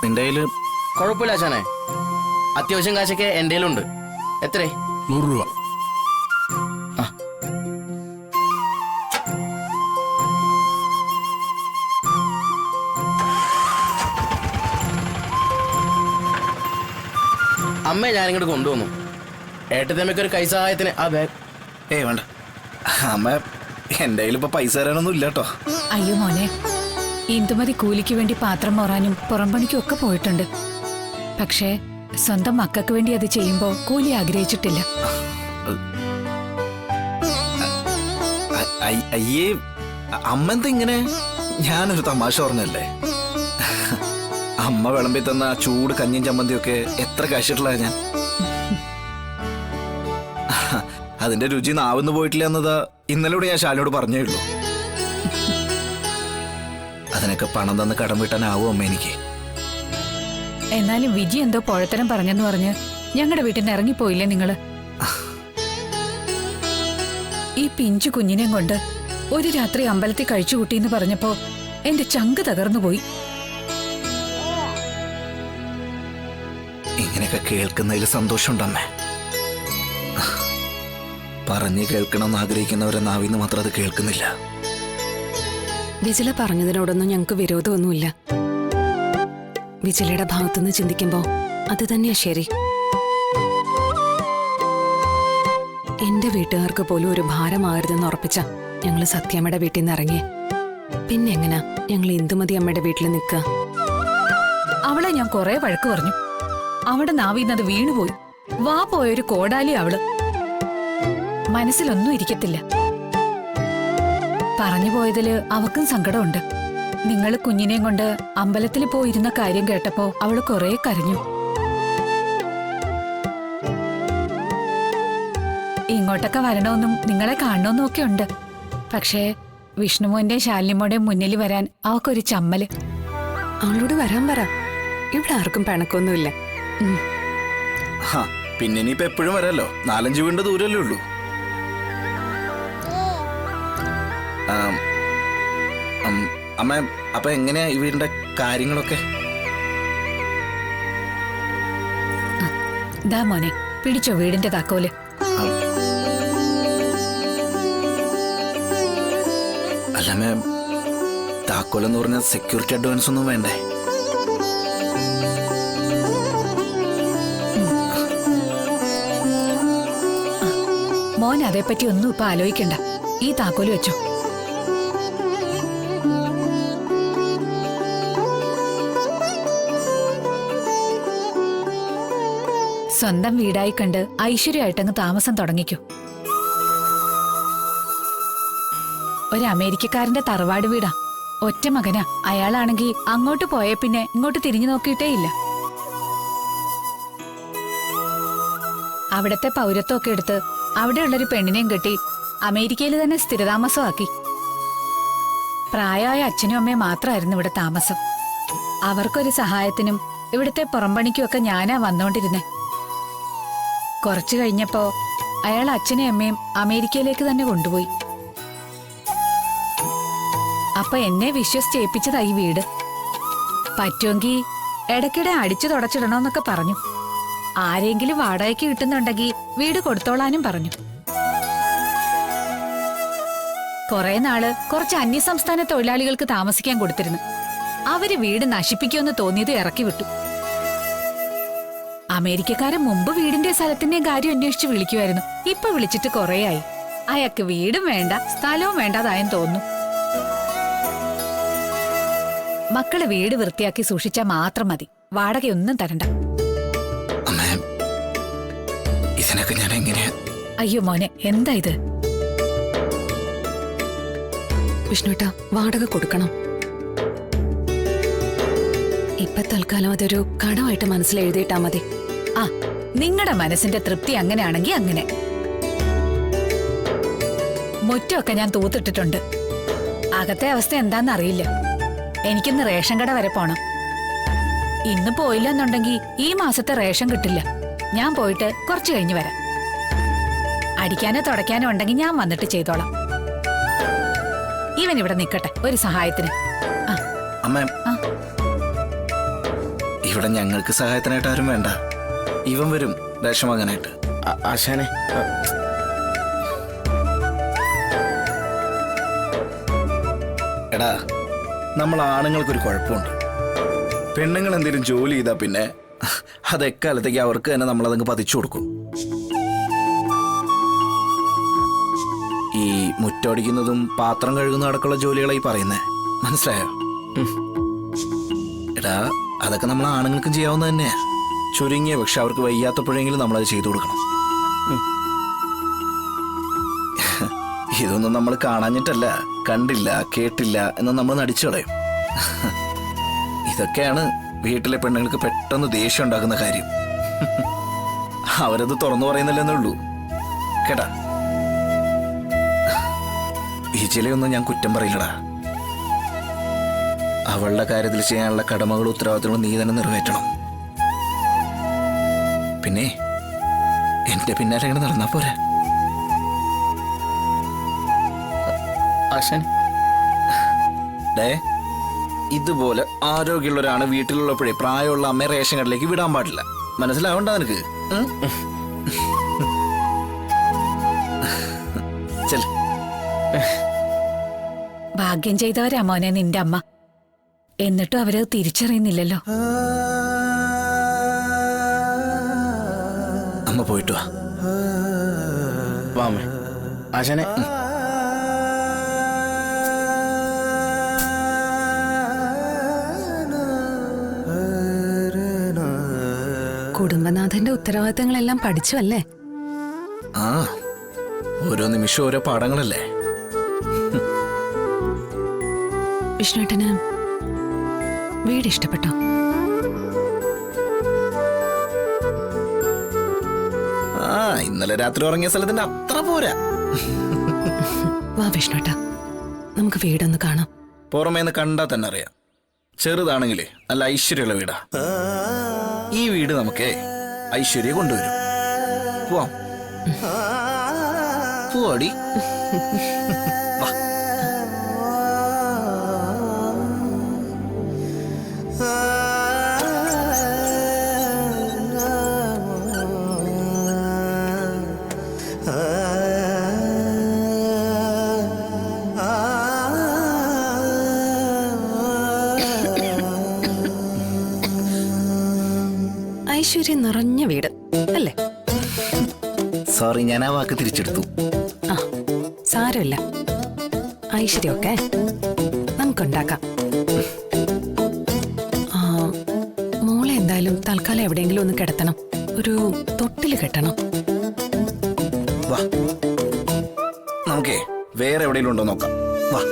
നിന്റെ കയ്യില് കുഴപ്പമില്ല ആശാനെ, അത്യാവശ്യം കാശൊക്കെ എൻ്റെ കയ്യിലുണ്ട്. എത്രേ? 100 രൂപ. ആ, അമ്മയെ ഞാനിങ്ങോട്ട് കൊണ്ടുവന്നു. ഏട്ടത്തമ്മയ്ക്ക് ഒരു കൈസഹായത്തിന് ആ ബാഗ്. വേണ്ട അമ്മ, എന്റെ കയ്യിൽ ഇപ്പൊ പൈസ തരാനൊന്നും ഇല്ല കേട്ടോ. അയ്യോ മോനെ, ഇന്ദുമതി കൂലിക്ക് വേണ്ടി പാത്രം മോറാനും പുറംപണിക്കും ഒക്കെ പോയിട്ടുണ്ട്. പക്ഷേ സ്വന്തം മക്കൾക്ക് വേണ്ടി അത് ചെയ്യുമ്പോ കൂലി ആഗ്രഹിച്ചിട്ടില്ല. അയ്യേ അമ്മ എന്താ ഇങ്ങനെ? ഞാനൊരു തമാശ പറഞ്ഞല്ലേ. അമ്മ വിളമ്പി തന്ന ചൂട് കഞ്ഞിയും ചമ്മന്തിയൊക്കെ എത്ര കഴിച്ചിട്ടുള്ള ഞാൻ. അതിന്റെ രുചി നാവുന്ന് പോയിട്ടില്ല എന്നത് ഇന്നലെ ഞാൻ ശാലിനോട് പറഞ്ഞേ ഉള്ളൂ. അതിനൊക്കെ പണം തന്ന് കടം വീട്ടാനാവും അമ്മ എനിക്ക്. എന്നാലും വിജി എന്തോ പോഴത്തരം പറഞ്ഞെന്ന് പറഞ്ഞ് ഞങ്ങളുടെ വീട്ടിൽ നിന്ന് ഇറങ്ങിപ്പോയില്ലേ നിങ്ങള്? ഈ പിഞ്ചു കുഞ്ഞിനെയും കൊണ്ട് ഒരു രാത്രി അമ്പലത്തിൽ കഴിച്ചുകൂട്ടിന്ന് പറഞ്ഞപ്പോ എന്റെ ചങ്ക് തകർന്നുപോയി. ഇങ്ങനെയൊക്കെ കേൾക്കുന്നതിൽ സന്തോഷമുണ്ടമ്മേ. പറഞ്ഞു കേൾക്കണമെന്ന് ആഗ്രഹിക്കുന്നവരെ നാവിന്ന് മാത്രം അത് കേൾക്കുന്നില്ല. വിജില പറഞ്ഞതിനോടൊന്നും ഞങ്ങൾക്ക് വിരോധമൊന്നുമില്ല. വിജിലയുടെ ഭാഗത്തുനിന്ന് ചിന്തിക്കുമ്പോ അത് തന്നെയാ ശരി. എന്റെ വീട്ടുകാർക്ക് പോലും ഒരു ഭാരമാകരുതെന്ന് ഉറപ്പിച്ച ഞങ്ങള് സത്യമ്മയുടെ വീട്ടിൽ നിന്ന് ഇറങ്ങിയേ. പിന്നെ എങ്ങനാ ഞങ്ങൾ ഇന്ദുമതി അമ്മയുടെ വീട്ടിൽ നിൽക്കുക? അവളെ ഞാൻ കുറെ വഴക്ക് പറഞ്ഞു. അവിടെ നാവിന്നത് വീണുപോയി. വാ പോയൊരു കോടാലി അവള്. മനസ്സിലൊന്നും ഇരിക്കത്തില്ല. പറഞ്ഞു പോയതില് അവക്കും സങ്കടമുണ്ട്. നിങ്ങൾ കുഞ്ഞിനെയും കൊണ്ട് അമ്പലത്തിൽ പോയിരുന്ന കാര്യം കേട്ടപ്പോ അവള് കുറെ കരഞ്ഞു. ഇങ്ങോട്ടൊക്കെ വരണമെന്നും നിങ്ങളെ കാണണമെന്നും ഒക്കെ ഉണ്ട്. പക്ഷേ വിഷ്ണുമോന്റെയും ശാലിനിമോന്റെയും മുന്നിൽ വരാൻ അവക്കൊരു ചമ്മല്. അവളോട് വരാൻ പറ. ഇവിടെ ആർക്കും പിണക്കൊന്നുമില്ല. പിന്നെ ഇനിയിപ്പോ എപ്പോഴും വരാലോ. 4-5 വീണ്ടും ദൂരല്ലേ ഉള്ളൂ. അമ്മ, അപ്പൊ എങ്ങനെയാ ഈ വീടിന്റെ കാര്യങ്ങളൊക്കെ? ദാ മോനെ, പിടിച്ചോ വീടിന്റെ താക്കോല്. അല്ല മാം, താക്കോലെന്ന് പറഞ്ഞ സെക്യൂരിറ്റി അഡ്വാൻസ് ഒന്നും വേണ്ടേ? മോൻ അതേപ്പറ്റി ഒന്നും ഇപ്പൊ ആലോചിക്കണ്ട. ഈ താക്കോല് വെച്ചോ. സ്വന്തം വീടായി കണ്ട് ഐശ്വര്യമായിട്ടങ്ങ് താമസം തുടങ്ങിക്കോ. ഒരു അമേരിക്കക്കാരന്റെ തറവാട് വീടാ. ഒറ്റ മകനാ. അയാളാണെങ്കി അങ്ങോട്ട് പോയ പിന്നെ ഇങ്ങോട്ട് തിരിഞ്ഞു നോക്കിയിട്ടേ ഇല്ല. അവിടത്തെ പൗരത്വമൊക്കെ എടുത്ത് അവിടെയുള്ളൊരു പെണ്ണിനെയും കെട്ടി അമേരിക്കയിൽ തന്നെ സ്ഥിരതാമസമാക്കി. പ്രായമായ അച്ഛനും അമ്മയും മാത്രമായിരുന്നു ഇവിടെ താമസം. അവർക്കൊരു സഹായത്തിനും ഇവിടുത്തെ പുറംപണിക്കുമൊക്കെ ഞാനാ വന്നോണ്ടിരുന്നേ. കുറച്ചു കഴിഞ്ഞപ്പോ അയാൾ അച്ഛനെയും അമ്മയും അമേരിക്കയിലേക്ക് തന്നെ കൊണ്ടുപോയി. അപ്പൊ എന്നെ വിശ്വസിച്ചേൽപ്പിച്ചതായി വീട്. പറ്റുമെങ്കിൽ ഇടയ്ക്കിടെ അടിച്ചു തുടച്ചിടണോന്നൊക്കെ പറഞ്ഞു. ആരെങ്കിലും വാടകയ്ക്ക് കിട്ടുന്നുണ്ടെങ്കിൽ വീട് കൊടുത്തോളാനും പറഞ്ഞു. കുറെ നാള് കുറച്ച് അന്യസംസ്ഥാന തൊഴിലാളികൾക്ക് താമസിക്കാൻ കൊടുത്തിരുന്നു. അവര് വീട് നശിപ്പിക്കുമെന്ന് തോന്നിയത് ഇറക്കി വിട്ടു. അമേരിക്കക്കാരൻ മുമ്പ് വീടിന്റെ സ്ഥലത്തിന്റെയും കാര്യം അന്വേഷിച്ച് വിളിക്കുമായിരുന്നു. ഇപ്പൊ വിളിച്ചിട്ട് കുറേയായി. അയാൾക്ക് വീടും വേണ്ട സ്ഥലവും വേണ്ടാതായെന്ന് തോന്നുന്നു. മക്കള് വീട് വൃത്തിയാക്കി സൂക്ഷിച്ചാൽ മാത്രം മതി. വാടകയൊന്നും തരണ്ട. ഇതിനൊക്കെ ഞാൻ എങ്ങനെയാ? അയ്യോ മോനെ, എന്താ ഇത്? വിഷ്ണുട്ടാ, വാടക കൊടുക്കണം. ഇപ്പൊ തൽക്കാലം അതൊരു കടമായിട്ട് മനസ്സിൽ എഴുതിയിട്ടാ മതി. ആ, നിങ്ങളുടെ മനസ്സിന്റെ തൃപ്തി അങ്ങനെയാണെങ്കിൽ അങ്ങനെ. മുറ്റമൊക്കെ ഞാൻ തൂത്തിട്ടിട്ടുണ്ട്. അകത്തെ അവസ്ഥ എന്താന്ന് അറിയില്ല. എനിക്കിന്ന് റേഷൻ കട വരെ പോണം. ഇന്ന് പോയില്ലെന്നുണ്ടെങ്കിൽ ഈ മാസത്തെ റേഷൻ കിട്ടില്ല. ഞാൻ പോയിട്ട് കുറച്ചു കഴിഞ്ഞ് വരാം. അടിക്കാനോ തുടയ്ക്കാനോ ഉണ്ടെങ്കിൽ ഞാൻ വന്നിട്ട് ചെയ്തോളാം. ഇവൻ ഇവിടെ നിൽക്കട്ടെ ഒരു സഹായത്തിന്. ഇവിടെ ഞങ്ങൾക്ക് സഹായത്തിനായിട്ട് ആരും വേണ്ട. ഇവൻ വരും റേഷൻ വാങ്ങാനായിട്ട്. ആശാനെ എടാ, നമ്മൾ ആണുങ്ങൾക്കൊരു കുഴപ്പമുണ്ട്. പെണ്ണുങ്ങൾ എന്തെങ്കിലും ജോലി ചെയ്താൽ പിന്നെ അത് എക്കാലത്തേക്ക് അവർക്ക് തന്നെ നമ്മളതങ്ങ് പതിച്ചു കൊടുക്കും. ഈ മുറ്റടിക്കുന്നതും പാത്രം കഴുകുന്നതും അടക്കമുള്ള ജോലികളായി പറയുന്നേ, മനസ്സിലായോ? എടാ, അതൊക്കെ നമ്മൾ ആണുങ്ങൾക്കും ചെയ്യാവുന്ന തന്നെയാ. ചുരുങ്ങിയ പക്ഷെ അവർക്ക് വയ്യാത്തപ്പോഴെങ്കിലും നമ്മളത് ചെയ്തു കൊടുക്കണം. ഇതൊന്നും നമ്മൾ കാണാഞ്ഞിട്ടല്ല, കണ്ടില്ല കേട്ടില്ല എന്ന് നമ്മൾ നടിച്ചു കളയും. ഇതൊക്കെയാണ് വീട്ടിലെ പെണ്ണുങ്ങൾക്ക് പെട്ടെന്ന് ദേഷ്യം ഉണ്ടാക്കുന്ന കാര്യം. അവരത് തുറന്നു പറയുന്നില്ലെന്നേ ഉള്ളൂ കേട്ടാ. വിജിലയൊന്നും ഞാൻ കുറ്റം പറയില്ലടാ. അവളുടെ കാര്യത്തിൽ ചെയ്യാനുള്ള കടമകളും ഉത്തരവാദിത്തങ്ങളും നീ തന്നെ നിറവേറ്റണം. പിന്നെ എന്റെ പിന്നാലെ എങ്ങനെ നടന്നാ പോരാ. ആശാൻ ഡേ, ഇതുപോലെ ആരോഗ്യമുള്ളവരാണ് വീട്ടിലുള്ളപ്പോഴേ പ്രായമുള്ള അമ്മയെ റേഷൻ കടയിലേക്ക് വിടാൻ പാടില്ല. മനസ്സിലാവണ്ട നിനക്ക്? ചെൽ. ഭാഗ്യം ചെയ്തവരാ മോനെ നിന്റെ അമ്മ. എന്നിട്ടും അവരത് തിരിച്ചറിയുന്നില്ലല്ലോ. അമ്മ പോയിട്ട് വാ. വാമേ ആശാനെ. കുടുംബനാഥന്റെ ഉത്തരവാദിത്തങ്ങളെല്ലാം പഠിച്ചു അല്ലേ? ആ, ഓരോ നിമിഷം ഓരോ പാഠങ്ങളല്ലേ. വിഷ്ണുട്ടന് വീട് ഇഷ്ടപ്പെട്ടോ? ആ, ഇന്നലെ രാത്രി ഉറങ്ങിയ സ്ഥലത്തിന്റെ അത്ര പോരാ. വാ വിഷ്ണുട്ട, നമുക്ക് വീടൊന്ന് കാണാം. പുറമേന്ന് കണ്ടാൽ തന്നെ അറിയാം. ചെറുതാണെങ്കിലേ നല്ല ഐശ്വര്യമുള്ള വീടാ. ഈ വീട് നമുക്ക് ഐശ്വര്യം കൊണ്ടുവരും. പോവാം. പോവാടി. വാ. ഐശ്വര്യം നിറഞ്ഞ വീട് അല്ലേ? സോറി, ഞാൻ ആ വാക്ക് തിരിച്ചെടുത്തു. ആ, സാരമില്ല. ഐശ്വര്യമൊക്കെ നമുക്കുണ്ടാക്കാം. മോളെ എന്തായാലും തൽക്കാലം എവിടെയെങ്കിലും ഒന്ന് കിടത്തണം. ഒരു തൊട്ടില് കെട്ടണം. വാ, നമുക്കേ വേറെ എവിടെയെങ്കിലും ഉണ്ടോ നോക്കാം. വാ.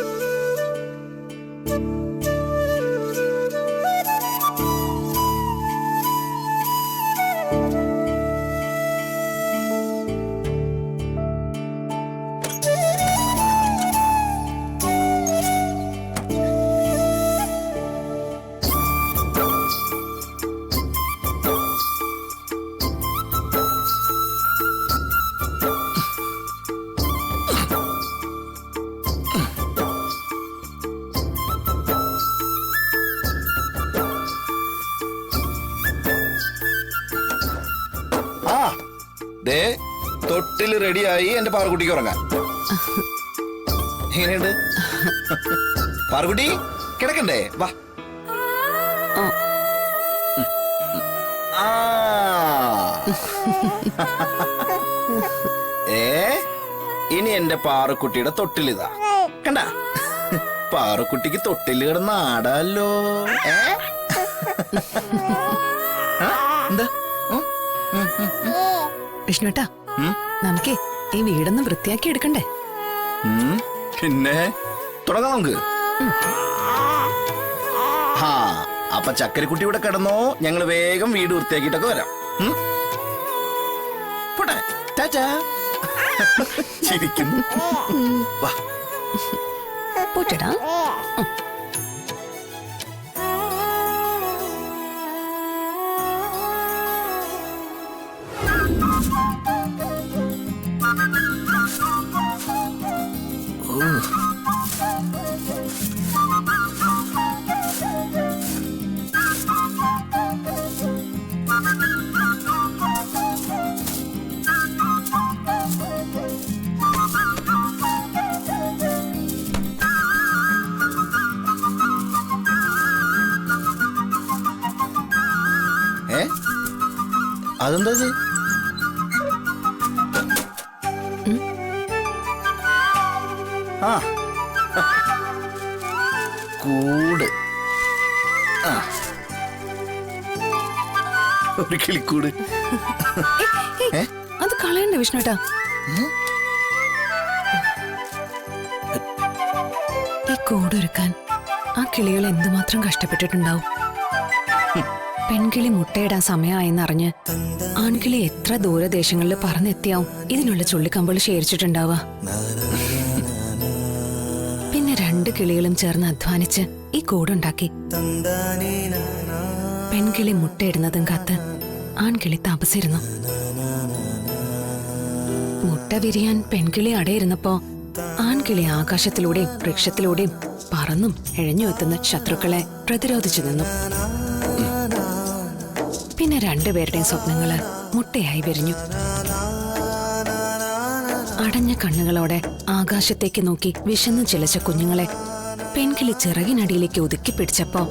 ദേ, തൊട്ടില് റെഡിയായി എന്റെ പാറുകുട്ടിക്ക് ഉറങ്ങാൻ. എങ്ങനെയുണ്ട് പാറുകുട്ടി? കിടക്കണ്ടേ? വാ. ഇനി എന്റെ പാറുക്കുട്ടിയുടെ തൊട്ടിലിതാ കണ്ട. പാറുക്കുട്ടിക്ക് തൊട്ടില് കിടന്ന് ആടാലോ. എന്താ വിഷ്ണുട്ടാ, നമുക്കേ ഈ വീടൊന്ന് വൃത്തിയാക്കി എടുക്കണ്ടേ? പിന്നെ തുടങ്ങാം നമുക്ക്. ഹാ, അപ്പൊ ചക്കരക്കുട്ടി ഇവിടെ കിടന്നോ, ഞങ്ങൾ വേഗം വീട് വൃത്തിയാക്കിയിട്ടൊക്കെ വരാം. പോട്ടെ, ടാറ്റാ. ചിരിക്കുന്നു. വാ. പോട്ടെടാ. അതെന്താ ഇത്? ആ കൂട്. ആ ഒരു കിളിക്കൂട്. ഏ? അത് കളയണ്ട വിഷ്ണുട്ടാ. ഈ കൂടൊരുക്കാൻ ആ കിളികൾ എന്തുമാത്രം കഷ്ടപ്പെട്ടിട്ടുണ്ടാവും. പെൺകിളി മുട്ടയിടാൻ സമയമായെന്നറിഞ്ഞ് ആൺകിളി എത്ര ദൂരദേശങ്ങളിൽ പറന്നെത്തിയാവും ഇതിനുള്ള ചുള്ളിക്കമ്പൾ ശേഖരിച്ചിട്ടുണ്ടാവുക. പിന്നെ 2 കിളികളും ചേർന്ന് അധ്വാനിച്ച് ഈ കൂടുണ്ടാക്കി. പെൺകിളി മുട്ടയിടുന്നതും കാത്ത് ആൺകിളി താമസിരുന്നു. മുട്ട വിരിയാൻ പെൺകിളി അടയിരുന്നപ്പോ ആൺകിളി ആകാശത്തിലൂടെയും വൃക്ഷത്തിലൂടെയും പറന്നും എഴഞ്ഞു എത്തുന്ന ശത്രുക്കളെ പ്രതിരോധിച്ചു നിന്നു. പിന്നെ 2 പേരുടെയും സ്വപ്നങ്ങള് മുട്ടയായി വിരിഞ്ഞു. അടഞ്ഞ കണ്ണുകളോടെ ആകാശത്തേക്ക് നോക്കി വിശന്നു ചിലച്ച കുഞ്ഞുങ്ങളെ പെൺകിളി ചിറകിനടിയിലേക്ക് ഒതുക്കി പിടിച്ചപ്പോ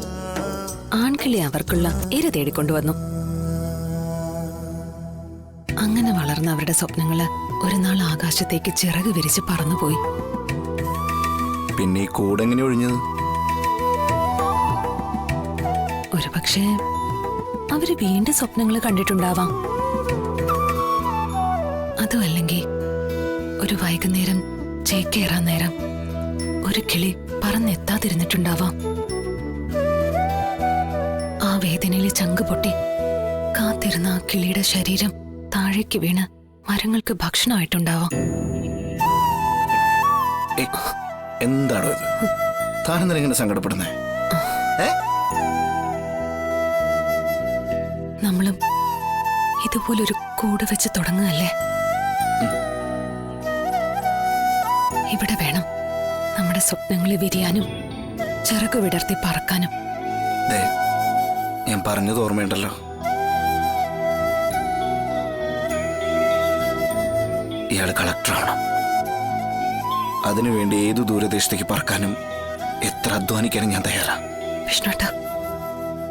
ആൺകിളി അവർക്കുള്ള ഇര തേടിക്കൊണ്ടുവന്നു. അങ്ങനെ വളർന്ന അവരുടെ സ്വപ്നങ്ങള് ഒരു നാൾ ആകാശത്തേക്ക് ചിറക് വിരിച്ച് പറന്നുപോയി. പിന്നെ ഈ കൂടെങ്ങനെ ഒഴിഞ്ഞത്? ഒരുപക്ഷെ അവര് വീണ്ടും സ്വപ്നങ്ങൾ കണ്ടിട്ടുണ്ടാവാം. അതും അല്ലെങ്കിൽ ഒരു വൈകുന്നേരം ചേക്കേറാൻ നേരം ഒരു കിളി പറന്നെത്താതിരുന്നിട്ടുണ്ടാവാം. ആ വേദനയിൽ ചങ്ക് പൊട്ടി കാത്തിരുന്ന ആ കിളിയുടെ ശരീരം താഴേക്ക് വീണ് മരങ്ങൾക്ക് ഭക്ഷണമായിട്ടുണ്ടാവാം. എന്താണോ ഇത്? താനെന്തിനാ ഇങ്ങനെ സങ്കടപ്പെടുന്നേ? നമ്മളും ഇതുപോലൊരു കൂട് വെച്ച് തുടങ്ങുകയല്ലേ? ഇവിടെ വേണം നമ്മുടെ സ്വപ്നങ്ങളെ വിരിയാനും ചിറക് വിടർത്തി പറക്കാനും. ഞാൻ പറഞ്ഞത് ഓർമ്മയുണ്ടല്ലോ, ഇയാള് കളക്ടറാണ്. അതിനുവേണ്ടി ഏതു ദൂരദേശത്തേക്ക് പറക്കാനും എത്ര അധ്വാനിക്കാനും ഞാൻ തയ്യാറാ. വിഷ്ണുട്ട,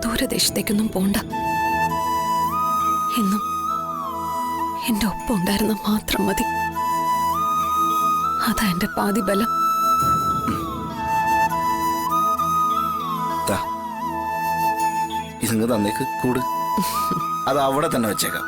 ദൂരദേശത്തേക്കൊന്നും പോണ്ട. എന്നും എന്റെ ഒപ്പം ഉണ്ടായിരുന്ന മാത്രം മതി. അതാ എന്റെ പാതി ബലം. ഇതങ്ങ് തന്നേക്ക് കൂട്. അത് അവിടെ തന്നെ വെച്ചേക്കാം.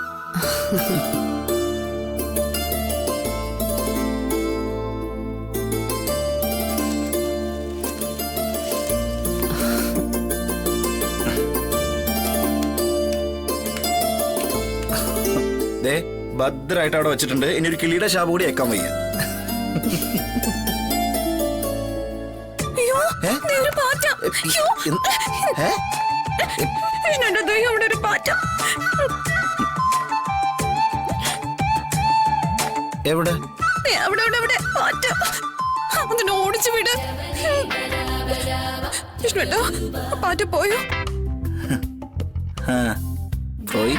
ഭദ്രായിട്ട് അവിടെ വെച്ചിട്ടുണ്ട്. ഇനി ഒരു കിളിയുടെ ശാപം കൂടി ഏക്കാൻ വയ്യ. എവിടെ? ഓടിച്ചു വിട് വിഷ്ണുട്ടോ. പാറ്റ പോയോ? പോയി.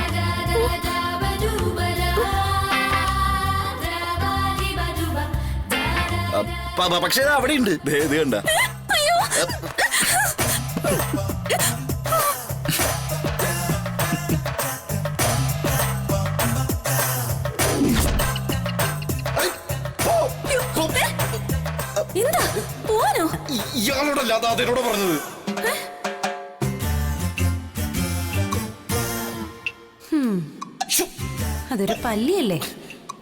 പക്ഷേ അവിടെ ഉണ്ട്. ഇത് കണ്ട? എന്താ പോവാനോ? ഇയാളോടല്ല, അത് അതിനോട് പറഞ്ഞത്. അതൊരു പല്ലിയല്ലേ,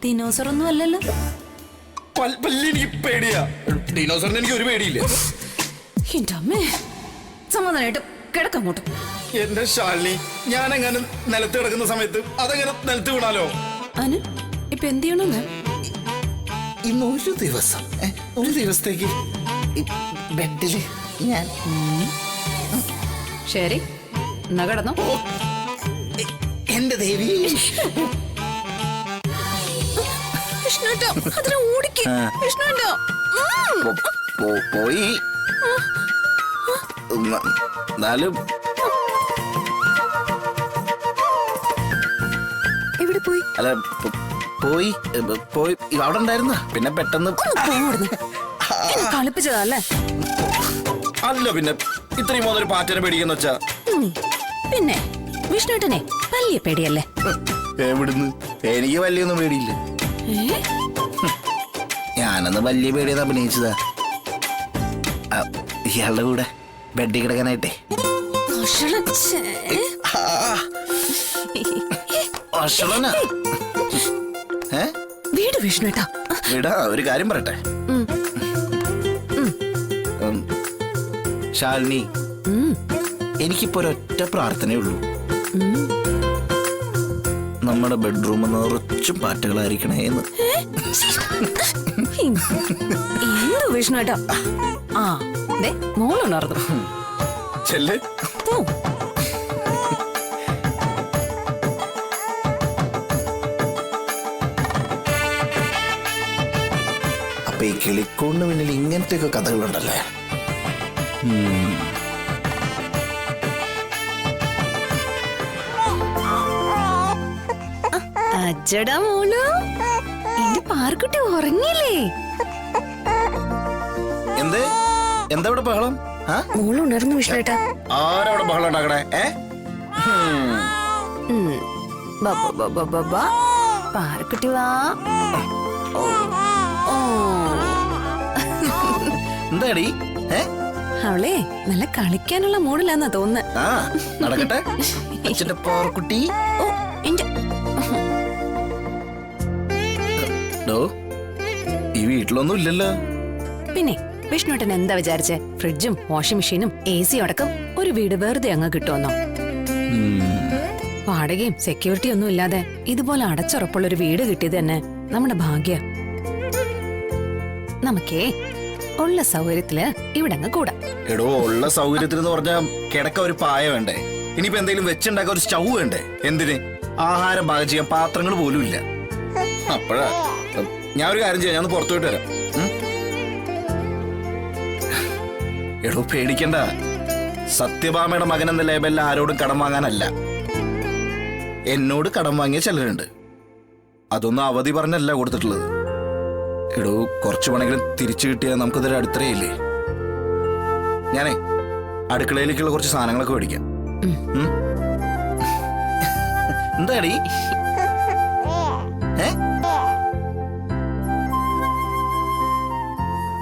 ദിനോസറൊന്നും അല്ലല്ലോ. എനിക്ക് പേടിയാ. ഡിനോസറിന് എനിക്ക് ഒരു പേടിയില്ല. എന്റെ അമ്മേ, സമാധാനായിട്ട് കിടക്കങ്ങോട്ട്. എന്റെ ശാലിനി, ഞാനെങ്ങനെ നിലത്ത് കിടക്കുന്ന സമയത്ത് അതെങ്ങനെ നിലത്ത് വീണാലോ? അനു, ഇപ്പൊ എന്ത് ചെയ്യണമെന്ന്? ഇന്ന് ഒരു ദിവസത്തേക്ക് ബെഡില് ഞാൻ. ശരി, എന്നാ കിടന്നോ. എന്റെ ദേവി. പോയി. എന്നാലും എവിടെ പോയി? അല്ല, പോയി അവിടെ ഉണ്ടായിരുന്ന പിന്നെ പെട്ടെന്ന് കളിപ്പിച്ചതല്ലേ? അല്ല, പിന്നെ ഇത്രയും മുതൽ പാറ്റനെ പേടിക്കുന്ന വെച്ചാ. പിന്നെ വിഷ്ണുട്ടനെ വലിയ പേടിയല്ലേ? എവിടുന്ന്? എനിക്ക് വലിയൊന്നും പേടിയില്ല. ഞാനന്ന് വലിയ പേടിയത് അഭിനയിച്ചതാ. ഇയാളുടെ കൂടെ ബെഡിൽ കിടക്കാനായിട്ടേ. വീട് വിഷ്ണുട്ടാ. വിടാ, ഒരു കാര്യം പറയട്ടെ. ശാലിനി, എനിക്കിപ്പോ ഒരൊറ്റ പ്രാർത്ഥനയുള്ളൂ. നമ്മുടെ ബെഡ്റൂം നിറച്ചും പാട്ടുകളായിരിക്കണേന്ന്. എന്ത് വിഷ്ണുട്ടാ? ആ ദേ മോളുണർന്നു. ചെല്ല്. അപ്പൊ ഈ കിളിക്കൂടിന് പിന്നിൽ ഇങ്ങനത്തെയൊക്കെ കഥകളുണ്ടല്ലേ? അജടാ മോളു, എന്റെ പാർക്കുട്ടി ഉറങ്ങിയില്ലേ? എന്തേ? എന്താ ഇവിടെ ബഹളം? മോളുണർന്നു വിഷ്ണുട്ടാ. ആരവിടെ ബഹളം ഉണ്ടാക്കണേ? പാർക്കുട്ടി വാ. എന്താടി? അവളെ നല്ല കളിക്കാനുള്ള മൂഡിലാന്നാ തോന്നുന്നത്. ആ നടക്കട്ടെ അച്ഛന്റെ പാർക്കുട്ടി. ഓ എന്റെ ഈ വീട്ടിലൊന്നും ഇല്ലല്ലോ. പിന്നെ വിഷ്ണുട്ടൻ എന്താ വിചാരിച്ചേ? ഫ്രിഡ്ജും വാഷിംഗ് മെഷീനും AC അടക്കം ഒരു വീട് വെറുതെ അങ്ങ് കിട്ടുമെന്നോ? വാടകയും സെക്യൂരിറ്റി ഒന്നും ഇല്ലാതെ ഇതുപോലെ അടച്ചുറപ്പുള്ള ഒരു വീട് കിട്ടിയത് തന്നെ നമ്മുടെ ഭാഗ്യ. നമുക്കേ ഉള്ള സൗകര്യത്തില് ഇവിടെ അങ്ങ് കൂടാ. എടോ, ഉള്ള സൗകര്യത്തിൽ എന്ന് പറഞ്ഞാൽ കിടക്ക ഒരു പായ വേണ്ടേ? ഇനിയിപ്പോ എന്തെങ്കിലും വെച്ചുണ്ടാക്കാൻ ഒരു സ്റ്റൗ വേണ്ടേ? എന്തിന്? ആഹാരം പാകം ചെയ്യാൻ പാത്രങ്ങൾ പോലും ഇല്ല. അപ്പോഴാ ഞാൻ ഒരു കാര്യം ചെയ്യാം, ഞാൻ ഒന്ന് പുറത്തു പോയിട്ട് വരാം. എടോ പേടിക്കണ്ട, സത്യഭാമയുടെ മകൻ എന്ന ലേബലിൽ ആരോടും കടം വാങ്ങാനല്ല. എന്നോട് കടം വാങ്ങിയ ചിലരുണ്ട്, അതൊന്നും അവധി പറഞ്ഞല്ല കൊടുത്തിട്ടുള്ളത്. എടോ കുറച്ചു പണമെങ്കിലും തിരിച്ചു കിട്ടിയാൽ നമുക്കതൊരു അടുത്തറയില്ലേ? ഞാനേ അടുക്കളയിലേക്കുള്ള കുറച്ച് സാധനങ്ങളൊക്കെ മേടിക്കാം. എന്താടി?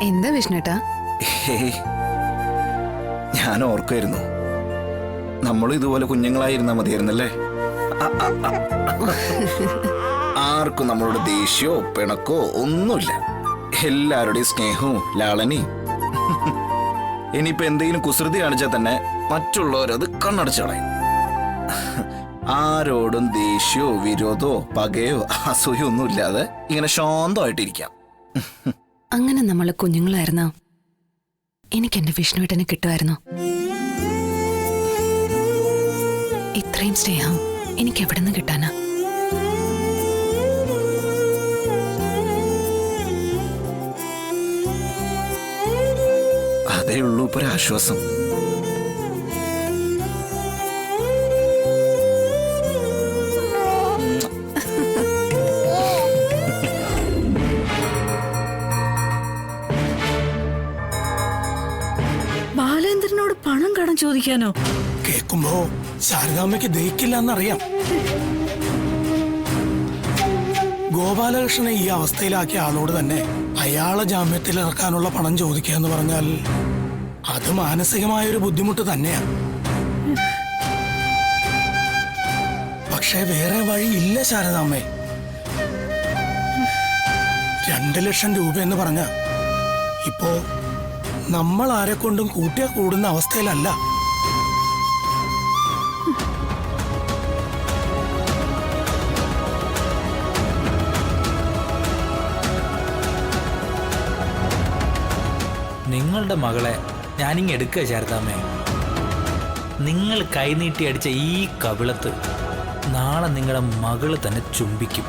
എന്താ വിഷ്ണുട്ടാ? ഞാൻ ഓർക്കുമായിരുന്നു, നമ്മളും ഇതുപോലെ കുഞ്ഞുങ്ങളായിരുന്നാ മതിയായിരുന്നല്ലേ. ആർക്കും നമ്മളോട് ദേഷ്യമോ പിണക്കോ ഒന്നുമില്ല. എല്ലാവരുടെയും സ്നേഹവും ലാളനയും. ഇനിയിപ്പോ എന്തെങ്കിലും കുസൃതി കാണിച്ചാൽ തന്നെ മറ്റുള്ളവരത് കണ്ണടച്ചു കളയും. ആരോടും ദേഷ്യമോ വിരോധമോ പകയോ അസൂയോ ഒന്നുമില്ലാതെ ഇങ്ങനെ ശാന്തമായിട്ടിരിക്കാം. അങ്ങനെ നമ്മള് കുഞ്ഞുങ്ങളായിരുന്നോ എനിക്ക് എന്റെ വിഷ്ണുവേട്ടനെ കിട്ടുമായിരുന്നു. ഇത്രയും സ്നേഹം എനിക്ക് എവിടെ നിന്ന് കിട്ടാനാ? അതേ ഉള്ളൂ ഇപ്പൊ ഒരാശ്വാസം. ബാലേന്ദ്രനോട് പണം കടം ചോദിക്കാനോ? കേൾക്കുമ്പോ ശാരദാമ്മയ്ക്ക് ദഹിക്കില്ല എന്നറിയാം. ഗോപാലകൃഷ്ണനെ ഈ അവസ്ഥയിലാക്കിയ ആളോട് തന്നെ അയാളെ ജാമ്യത്തിൽ ഇറക്കാനുള്ള പണം ചോദിക്കുക എന്ന് പറഞ്ഞാൽ അത് മാനസികമായൊരു ബുദ്ധിമുട്ട് തന്നെയാ. പക്ഷേ വേറെ വഴിയില്ല ശാരദാമ്മേ. 2 ലക്ഷം രൂപ എന്ന് പറഞ്ഞ ഇപ്പോ നമ്മൾ ആരെക്കൊണ്ടും കൂട്ടിയാ കൂടുന്ന അവസ്ഥയിലല്ല. നിങ്ങളുടെ മകളെ ഞാനിങ്ങ് എടുക്കുക ശാരദാമ്മേ. നിങ്ങൾ കൈനീട്ടി അടിച്ച ഈ കവിളത്ത് നാളെ നിങ്ങളുടെ മകള് തന്നെ ചുംബിക്കും.